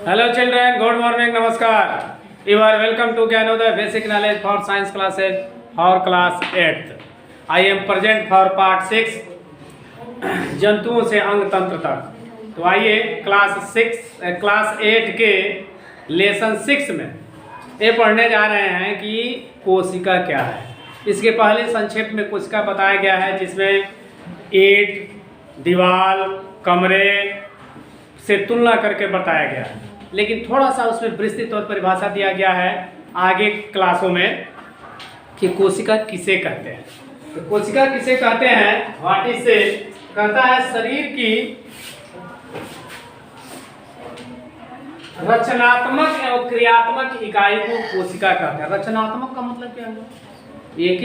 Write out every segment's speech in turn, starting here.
Hello children, good morning, namaskar. You are welcome to Gyanodaya Basic Knowledge for Science classes for class 8th. I am present for part 6 जंतुओं से अंग तंत्र तक। तो आइए class 8 के लेसन 6 में ये पढ़ने जा रहे हैं कि कोशिका क्या है। इसके पहले संक्षेप में कोशिका बताया गया है, जिसमें ईंट, दीवार, कमरे से तुलना करके बताया गया है, लेकिन थोड़ा सा उसमें विस्तृत तौर पर परिभाषा दिया गया है आगे क्लासों में कि कोशिका किसे कहते हैं। तो कोशिका किसे कहते हैं, व्हाट इज से कहता है शरीर की रचनात्मक एवं क्रियात्मक इकाई को कोशिका कहते हैं। रचनात्मक का मतलब क्या है? एक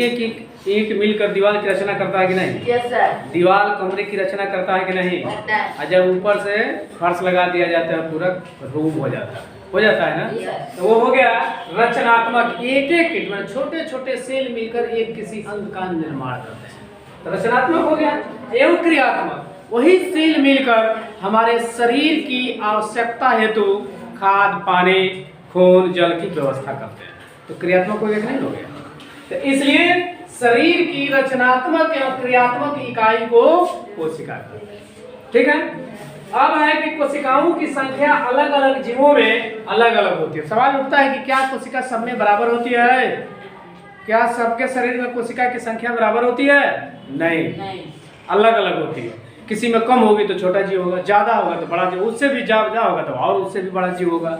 ईंट मिलकर दीवार की रचना करता है कि नहीं? Yes sir. दीवार कमरे की रचना करता है कि नहीं? और जब ऊपर से फर्श लगा दिया जाता है पूरा रूम हो जाता है ना। तो वो हो गया रचनात्मक। एक ईंट में छोटे छोटे सेल मिलकर एक किसी अंग का निर्माण करते हैं, तो रचनात्मक हो गया। एवं क्रियात्मक, वही सेल मिलकर हमारे शरीर की आवश्यकता हेतु खाद, पानी, खून, जल की व्यवस्था करते हैं, तो क्रियात्मक हो गया कि नहीं हो गया? तो इसलिए शरीर की रचनात्मक एवं क्रियात्मक इकाई को कोशिका कहते हैं। ठीक है। अब है कि कोशिकाओं की संख्या अलग अलग जीवों में अलग अलग होती है। सवाल उठता है कि क्या कोशिका सब में बराबर होती है? क्या सबके शरीर में कोशिका की संख्या बराबर होती है? नहीं, अलग अलग होती है। किसी में कम होगी तो छोटा जीव होगा, ज्यादा होगा तो बड़ा जीव, उससे भी ज्यादा होगा तो और उससे भी बड़ा जीव होगा।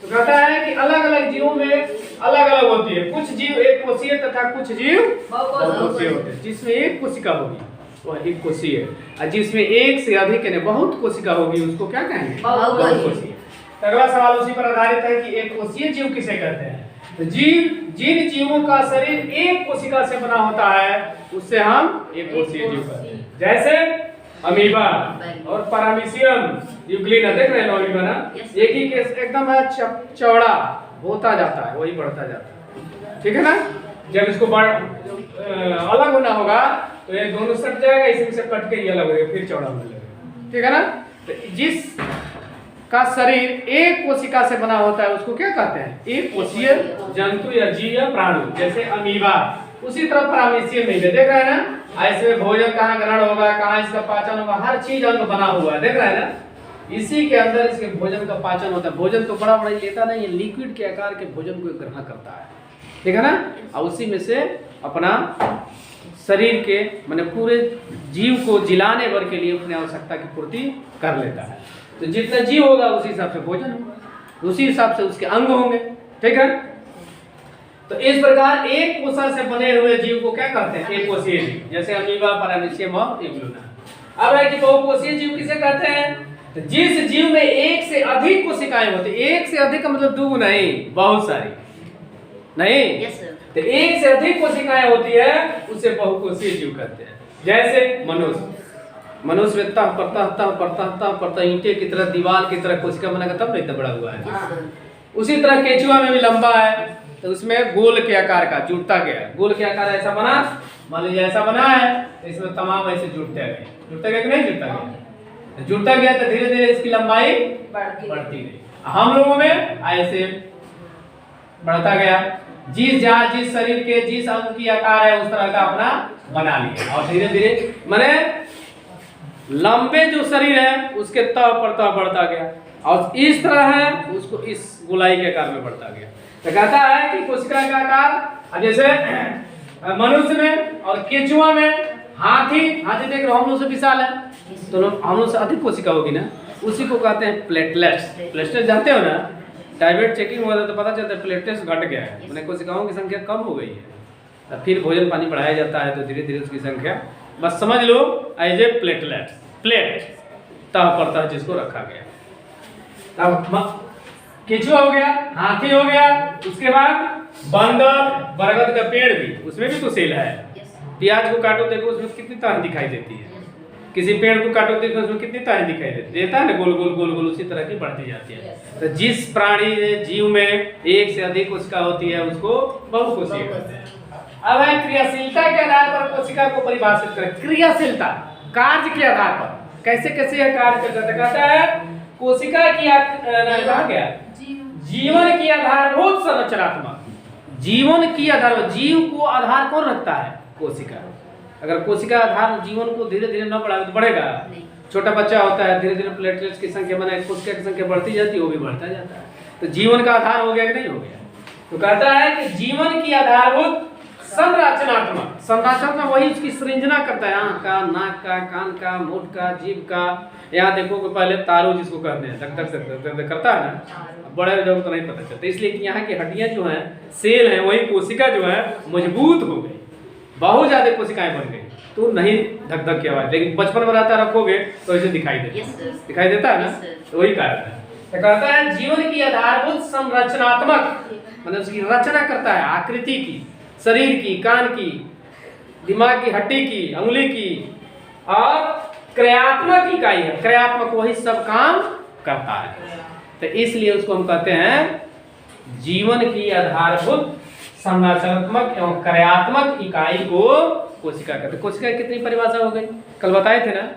तो कहता है कि अलग अलग जीवों में अलग अलग होती है। कुछ जीव एक कोशीय तथा कुछ जीव बहुकोशीय होते हैं। जिसमें एक कोशिका होगी वह एक कोशीय है, और जिसमें एक से अधिक यानी बहुत कोशिका होगी उसको क्या कहेंगे? बहुकोशीय। तो अगला सवाल उसी पर आधारित है कि एक कोशीय जीव किसे कहते हैं। तो जिन जीवों का शरीर एक कोशिका से बना होता है उससे हम एक कोशीय जीव कहते हैं। जैसे अमीबा और पैरामीशियम, यूग्लिना, देख रहे हैं अमीबा ना, एक ही केस एकदम है चौड़ा होता जाता है, वही बढ़ता जाता है। ठीक है ना। जब इसको अलग होना होगा तो ये दोनों सट जाएगा, इसमें से कट के ये अलग हो जाएगा, फिर चौड़ा होने लगेगा। ठीक है ना। तो जिस का शरीर एक कोशिका से बना होता है उसको क्या कहते हैं? एक कोशीय जंतु या जीव या प्राणी। जैसे अमीबा, उसी तरह पैरामीशियम में देख रहे हैं ना, ऐसे भोजन कहाँ ग्रहण होगा, कहाँ इसका पाचन होगा, हर चीज अंग बना हुआ है, देख रहे हैं ना। इसी के अंदर इसके भोजन का पाचन होता है। भोजन तो बड़ा बड़ा लेता नहीं है, लिक्विड के आकार के भोजन को ग्रहण करता है। ठीक है ना। और उसी में से अपना शरीर के माने पूरे जीव को जिलाने भर के लिए अपनी आवश्यकता की पूर्ति कर लेता है। तो जितना जीव होगा उसी हिसाब से भोजन होगा, उसी हिसाब से उसके अंग होंगे। ठीक है। तो इस प्रकार एक कोशिका से बने हुए जीव को क्या कहते हैं? एक कोशीय जीव। जैसे अमीबा, पैरामीशियम और यूग्लिना। अब है कि बहुकोशीय जीव किसे कहते हैं? तो जिस जीव में एक से अधिक कोशिकाएं होती है। एक से अधिक का मतलब दो नहीं, बहुत सारी नहीं। Yes sir. तो एक से अधिक कोशिकाएं होती है उसे बहुकोशीय जीव कहते हैं। जैसे मनुष्य पड़ता ईंटे की तरह, दीवार की तरह कोशिका बनाकर तब नहीं इतना बड़ा हुआ है। उसी तरह केचुआ में भी लंबा है, तो उसमें गोल के आकार का जुड़ता गया। गोल के आकार ऐसा बना, मान लीजिए ऐसा बना है, तो इसमें तमाम ऐसे जुड़ते गए कि नहीं जुड़ता गया? जुड़ता गया तो धीरे धीरे इसकी लंबाई बढ़ती गई। हम लोगों में ऐसे बढ़ता गया। जिस शरीर के जिस अंग की आकार है उस तरह का अपना बना लिया, और धीरे धीरे माने लंबे जो शरीर है उसके तह पर तह बढ़ता गया, और इस तरह है उसको इस गोलाई के आकार में बढ़ता गया। तो कहता है कि कोशिका का आकार जैसे मनुष्य में और केचुआ में, हाथी देख रहे हो हम लोग से विशाल है, तो हम लोग से अधिक कोशिका होगी ना, उसी को कहते हैं प्लेटलेट्स। प्लेटलेट्स जानते हो ना, डायबिट चेकिंग हुआ था तो पता चलता है प्लेटलेट्स घट गया है, मैंने कोशिकाओं की संख्या कम हो गई है। फिर भोजन पानी बढ़ाया जाता है तो धीरे धीरे उसकी संख्या, बस समझ लो एज ए प्लेटलेट्स, प्लेट तह पर तह जिसको रखा गया। तब केचुआ हो गया, हाथी हो गया, उसके बाद बंदर, बरगद का पेड़ भी, उसमें भी तो सेल है। प्याज को काटो देखो उसमें कितनी तह दिखाई देती है, किसी पेड़ को काटो देखो उसमें कितनी तह दिखाई देता है ना, गोल गोल गोल गोल उसी तरह की बढ़ती जाती है। तो जिस प्राणी जीव में एक से अधिक कोशिका होती है उसको बहुकोशीय कहते हैं। अब है क्रियाशीलता के आधार पर कोशिका को परिभाषित करें। क्रियाशीलता कार्य के आधार पर कैसे कैसे है कार्य करता है। कोशिका की कहा गया जीवन की आधारभूत संरचनात्मक, जीवन की आधार, जीव को आधार कौन रखता है? कोशिका। अगर कोशिका आधार जीवन को धीरे धीरे न बढ़ाए तो बढ़ेगा? छोटा बच्चा होता है, धीरे धीरे प्लेटलेट्स की संख्या माने कोशिका की संख्या बढ़ती जाती है, वो भी बढ़ता जाता है। तो जीवन का आधार हो गया कि नहीं हो गया? तो कहता है कि जीवन की आधारभूत संरचनात्मक, संरचनात्मक वही उसकी सृजना करता है, आँख का, नाक का, कान का, मुंह का, जीभ का। यहाँ देखो कि पहले तारू जिसको कहते हैं, धक धक धक धक करता है ना, बड़े लोगों तो नहीं पता चलता, इसलिए कि यहाँ की हड्डियाँ जो हैं, सेल हैं, वही कोशिका जो है मजबूत हो गई, बहुत ज्यादा कोशिकाएं बन गई, तो नहीं धक धक की आवाज। लेकिन बचपन में रहता रखोगे तो ऐसे दिखाई देता है ना, तो वही कारण है। तो कहता है जीवन की आधारभूत संरचनात्मक, मतलब उसकी रचना करता है, आकृति की, शरीर की, कान की, दिमाग की, हड्डी की, उंगली की, और क्रियात्मक इकाई है, क्रियात्मक वही सब काम करता है। तो इसलिए उसको हम कहते हैं जीवन की आधारभूत संरचनात्मक एवं क्रियात्मक इकाई को कोशिका कहते हैं। कोशिका की कितनी परिभाषा हो गई? कल बताए थे ना,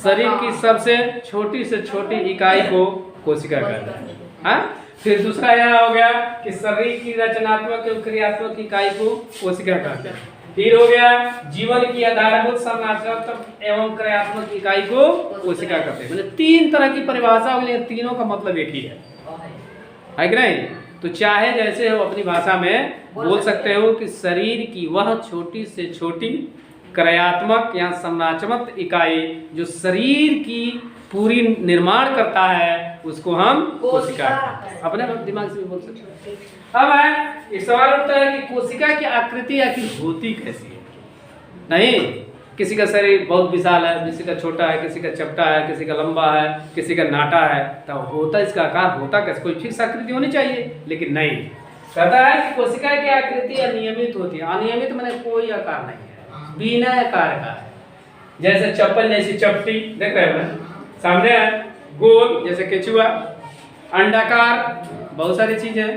शरीर की सबसे छोटी से छोटी इकाई को कोशिका कहते हैं। हाँ, फिर दूसरा यह हो गया कि शरीर की रचनात्मक एवं क्रियात्मक इकाई को कोशिका कहते हैं। फिर हो गया जीवन की आधारभूत संरचनात्मक एवं क्रियात्मक इकाई को कोशिका कहते हैं। मतलब तीन तरह की परिभाषा हो गई, तीनों का मतलब एक ही है कि नहीं? तो चाहे जैसे हो अपनी भाषा में बोल सकते हो कि शरीर की वह छोटी से छोटी क्रियात्मक या संरचनात्मक इकाई जो शरीर की पूरी निर्माण करता है, उसको हम कोशिका कहते हैं। अपने दिमाग से भी बोल सकते हैं। अब है इस सवाल उठता है कि कोशिका की आकृति आखिर होती कैसी है? नहीं, किसी का शरीर बहुत विशाल है, किसी का छोटा है, किसी का चपटा है, किसी का लंबा है, किसी का नाटा है, तो होता इसका आकार होता कैसे? कोई फिक्स आकृति होनी चाहिए, लेकिन नहीं। कहता है कि कोशिका की आकृति अनियमित होती है। अनियमित माने कोई आकार नहीं है, बिना आकार का है। जैसे चप्पल जैसी चपटी देख रहे हो ना, सामने है गोल जैसे केचुआ, अंडाकार बहुत सारी चीजें,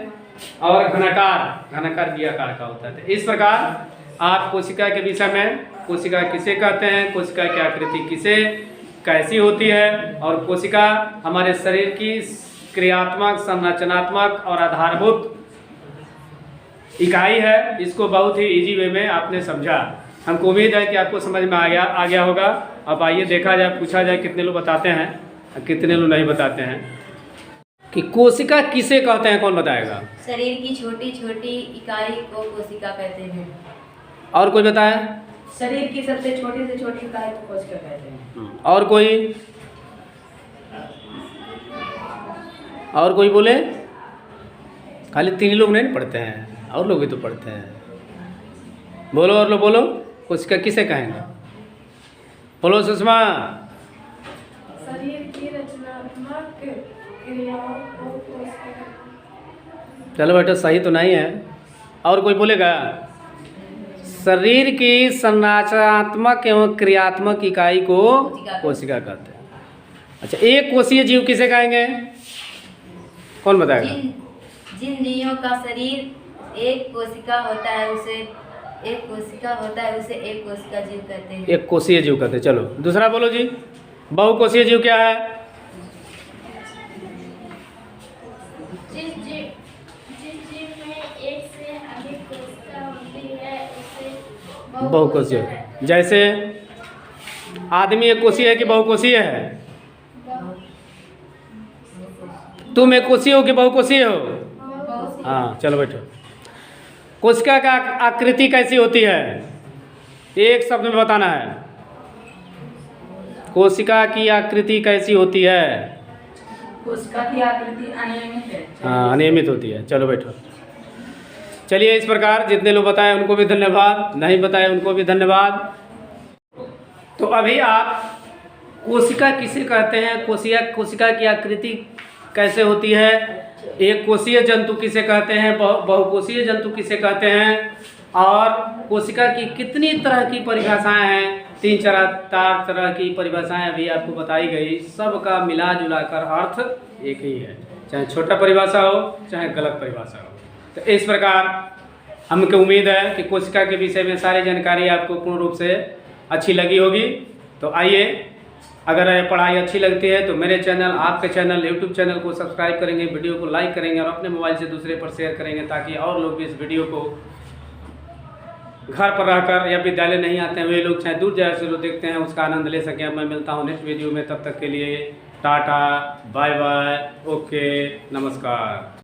और घनाकार भी आकार का होता है। इस प्रकार आप कोशिका के विषय में, कोशिका किसे कहते हैं, कोशिका की आकृति किसे कैसी होती है, और कोशिका हमारे शरीर की क्रियात्मक, संरचनात्मक और आधारभूत इकाई है, इसको बहुत ही इजी वे में आपने समझा। हमको उम्मीद है कि आपको समझ में आ गया होगा। अब आइए देखा जाए, पूछा जाए कितने लोग बताते हैं, कितने लोग नहीं बताते हैं कि कोशिका किसे कहते हैं। कौन बताएगा? शरीर की छोटी छोटी इकाई को कोशिका कहते हैं। और कोई बताए? शरीर की सबसे छोटी से छोटी इकाई को कोशिका कहते हैं। और कोई बोले? खाली तीन लोग नहीं पढ़ते हैं, और लोग भी तो पढ़ते हैं। बोलो और लोग बोलो, कोशिका किसे कहेंगे? बोलो सुषमा। शरीर की रचनात्मक क्रियाओं को कोशिका। चलो बेटा, सही तो नहीं है। और कोई बोलेगा? शरीर की संरचनात्मक एवं क्रियात्मक इकाई को कोशिका कहते हैं। अच्छा, एक कोशीय जीव किसे कहेंगे? कौन बताएगा? जिन जीवों का शरीर एक कोशिका होता है उसे एक कोशिका जीव कहते हैं। एक कोशीय जीव कहते हैं। चलो दूसरा बोलो जी, बहुकोशीय जीव क्या है? जिस जीव में एक से अधिक कोशिका होती है उसे बहुकोशीय। जैसे आदमी एक कोशीय है कि बहुकोशीय है? तुम एक कोशीय हो कि बहुकोशीय हो? हाँ, चलो बैठो। कोशिका का आकृति कैसी होती है? एक शब्द में बताना है। कोशिका की आकृति कैसी होती है? कोशिका की आकृति अनियमित है। हाँ, अनियमित होती है। चलो बैठो। चलिए, इस प्रकार जितने लोग बताए उनको भी धन्यवाद, नहीं बताए उनको भी धन्यवाद। तो अभी आप कोशिका किसे कहते हैं, कोशिका की आकृति कैसे होती है, एक कोशीय जंतु किसे कहते हैं, बहुकोशीय जंतु किसे कहते हैं, और कोशिका की कितनी तरह की परिभाषाएं हैं, 3-4 तरह की परिभाषाएं अभी आपको बताई गई। सबका मिला जुला कर अर्थ एक ही है, चाहे छोटा परिभाषा हो चाहे गलत परिभाषा हो। तो इस प्रकार हमको उम्मीद है कि कोशिका के विषय में सारी जानकारी आपको पूर्ण रूप से अच्छी लगी होगी। तो आइए अगर ये पढ़ाई अच्छी लगती है तो मेरे चैनल, आपके चैनल, यूट्यूब चैनल को सब्सक्राइब करेंगे, वीडियो को लाइक करेंगे और अपने मोबाइल से दूसरे पर शेयर करेंगे, ताकि और लोग भी इस वीडियो को घर पर रहकर या विद्यालय नहीं आते हैं वे लोग चाहे दूर जगह से लोग देखते हैं उसका आनंद ले सकें। मैं मिलता हूँ नेक्स्ट वीडियो में, तब तक के लिए टाटा, बाय बाय, ओके, नमस्कार।